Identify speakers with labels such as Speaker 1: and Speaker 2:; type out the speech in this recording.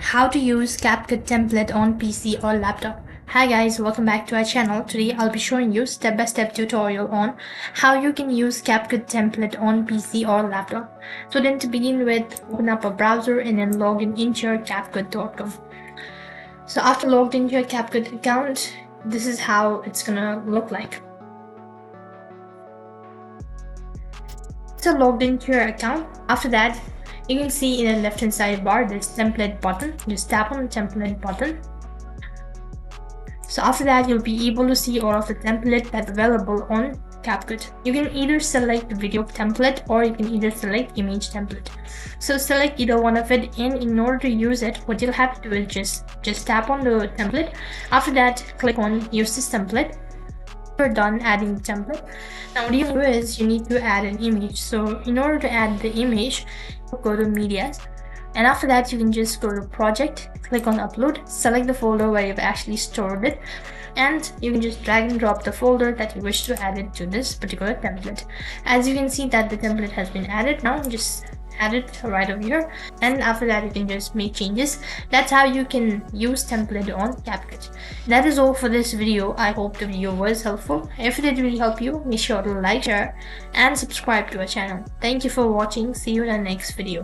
Speaker 1: How to use CapCut template on PC or laptop. Hi guys, welcome back to our channel. Today I'll be showing you step-by-step tutorial on how you can use CapCut template on PC or laptop. So then to begin with, open up a browser and then log in into your CapCut.com. So after logged into your CapCut account, this is how it's gonna look like. So logged into your account, after that you can see in the left hand side bar there's template button. Just tap on the template button. So after that you'll be able to see all of the template that's available on CapCut. You can either select the video template or you can either select image template. So select either one of it, and in order to use it, what you'll have to do is just tap on the template. After that, click on use this template. You're done adding the template. Now what you do is you need to add an image. So in order to add the image, go to media, and after that you can just go to project, click on upload, select the folder where you've actually stored it, and you can just drag and drop the folder that you wish to add it to this particular template. As you can see that the template has been added. Now just add it right over here, and after that you can just make changes. That's how you can use template on CapCut. That is all for this video. I hope the video was helpful. If it did really help you, make sure to like, share and subscribe to our channel. Thank you for watching. See you in the next video.